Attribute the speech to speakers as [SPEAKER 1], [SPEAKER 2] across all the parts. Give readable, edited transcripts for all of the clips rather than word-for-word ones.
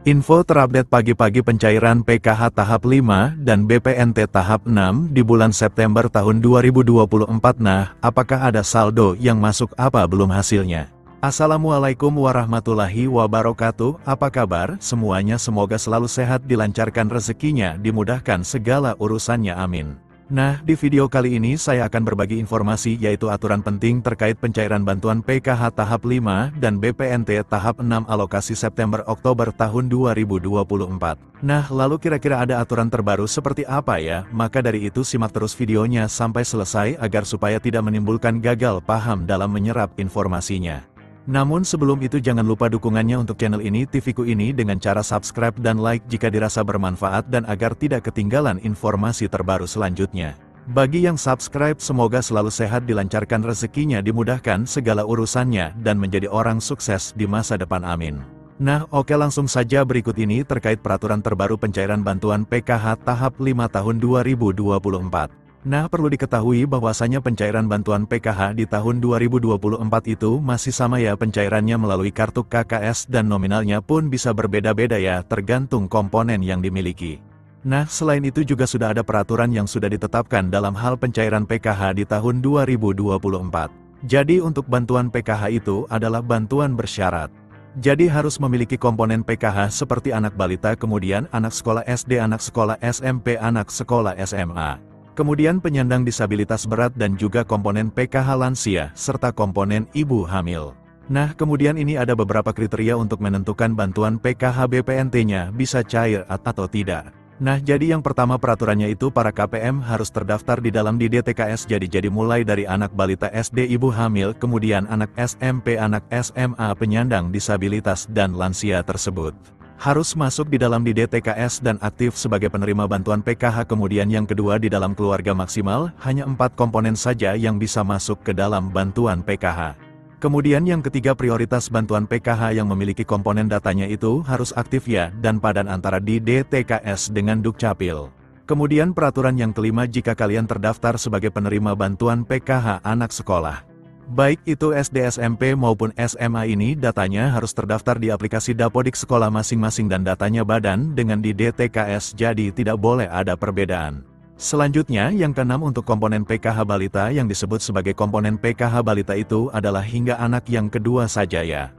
[SPEAKER 1] Info terupdate pagi-pagi pencairan PKH tahap 5 dan BPNT tahap 6 di bulan September tahun 2024. Nah, apakah ada saldo yang masuk apa belum hasilnya? Assalamualaikum warahmatullahi wabarakatuh. Apa kabar semuanya? Semoga selalu sehat, dilancarkan rezekinya, dimudahkan segala urusannya, amin. Nah, di video kali ini saya akan berbagi informasi yaitu aturan penting terkait pencairan bantuan PKH tahap 5 dan BPNT tahap 6 alokasi September-Oktober tahun 2024. Nah, lalu kira-kira ada aturan terbaru seperti apa ya? Maka dari itu simak terus videonya sampai selesai agar supaya tidak menimbulkan gagal paham dalam menyerap informasinya. Namun sebelum itu jangan lupa dukungannya untuk channel ini, TV-ku ini dengan cara subscribe dan like jika dirasa bermanfaat dan agar tidak ketinggalan informasi terbaru selanjutnya. Bagi yang subscribe semoga selalu sehat, dilancarkan rezekinya, dimudahkan segala urusannya dan menjadi orang sukses di masa depan, amin. Nah oke, langsung saja berikut ini terkait peraturan terbaru pencairan bantuan PKH tahap 5 tahun 2024. Nah, perlu diketahui bahwasanya pencairan bantuan PKH di tahun 2024 itu masih sama ya, pencairannya melalui kartu KKS dan nominalnya pun bisa berbeda-beda ya, tergantung komponen yang dimiliki. Nah, selain itu juga sudah ada peraturan yang sudah ditetapkan dalam hal pencairan PKH di tahun 2024. Jadi untuk bantuan PKH itu adalah bantuan bersyarat. Jadi harus memiliki komponen PKH seperti anak balita, kemudian anak sekolah SD, anak sekolah SMP, anak sekolah SMA. Kemudian penyandang disabilitas berat dan juga komponen PKH lansia, serta komponen ibu hamil. Nah, kemudian ini ada beberapa kriteria untuk menentukan bantuan PKH BPNT-nya bisa cair atau tidak. Nah, jadi yang pertama peraturannya itu para KPM harus terdaftar di dalam DTKS. Jadi mulai dari anak balita SD, ibu hamil, kemudian anak SMP, anak SMA, penyandang disabilitas dan lansia tersebut harus masuk di dalam DTKS dan aktif sebagai penerima bantuan PKH. Kemudian yang kedua, di dalam keluarga maksimal, hanya 4 komponen saja yang bisa masuk ke dalam bantuan PKH. Kemudian yang ketiga, prioritas bantuan PKH yang memiliki komponen datanya itu harus aktif ya, dan padan antara di DTKS dengan Dukcapil. Kemudian peraturan yang kelima, jika kalian terdaftar sebagai penerima bantuan PKH anak sekolah, baik itu SD, SMP maupun SMA, ini datanya harus terdaftar di aplikasi Dapodik sekolah masing-masing dan datanya badan dengan di DTKS, jadi tidak boleh ada perbedaan. Selanjutnya yang keenam, untuk komponen PKH balita yang disebut sebagai komponen PKH balita itu adalah hingga anak yang kedua saja ya.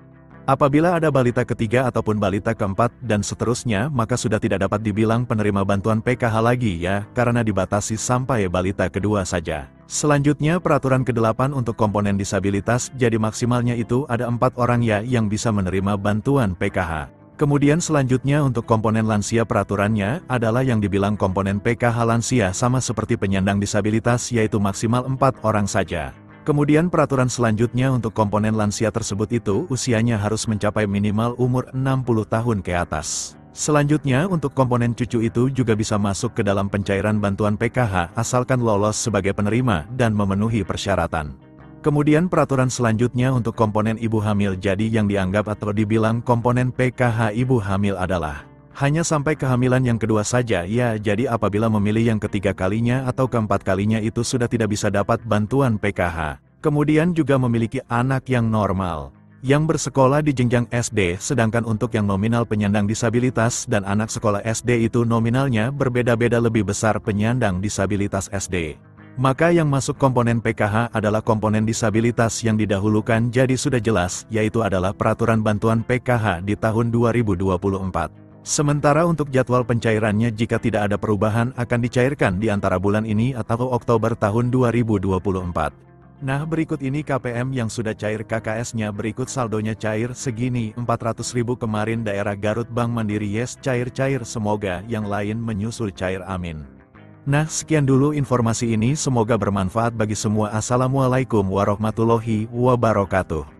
[SPEAKER 1] Apabila ada balita ketiga ataupun balita keempat dan seterusnya, maka sudah tidak dapat dibilang penerima bantuan PKH lagi ya, karena dibatasi sampai balita kedua saja. Selanjutnya peraturan ke-8 untuk komponen disabilitas, jadi maksimalnya itu ada 4 orang ya yang bisa menerima bantuan PKH. Kemudian selanjutnya untuk komponen lansia, peraturannya adalah yang dibilang komponen PKH lansia sama seperti penyandang disabilitas, yaitu maksimal 4 orang saja. Kemudian peraturan selanjutnya untuk komponen lansia tersebut itu usianya harus mencapai minimal umur 60 tahun ke atas. Selanjutnya untuk komponen cucu itu juga bisa masuk ke dalam pencairan bantuan PKH asalkan lolos sebagai penerima dan memenuhi persyaratan. Kemudian peraturan selanjutnya untuk komponen ibu hamil, jadi yang dianggap atau dibilang komponen PKH ibu hamil adalah hanya sampai kehamilan yang kedua saja ya, jadi apabila memilih yang ketiga kalinya atau keempat kalinya itu sudah tidak bisa dapat bantuan PKH. Kemudian juga memiliki anak yang normal, yang bersekolah di jenjang SD, sedangkan untuk yang nominal penyandang disabilitas dan anak sekolah SD itu nominalnya berbeda-beda, lebih besar penyandang disabilitas SD. Maka yang masuk komponen PKH adalah komponen disabilitas yang didahulukan, jadi sudah jelas, yaitu adalah peraturan bantuan PKH di tahun 2024. Sementara untuk jadwal pencairannya, jika tidak ada perubahan akan dicairkan di antara bulan ini atau Oktober tahun 2024. Nah, berikut ini KPM yang sudah cair KKS-nya, berikut saldonya cair segini, 400.000 kemarin daerah Garut Bank Mandiri, yes cair-cair, semoga yang lain menyusul cair, amin. Nah, sekian dulu informasi ini, semoga bermanfaat bagi semua. Assalamualaikum warahmatullahi wabarakatuh.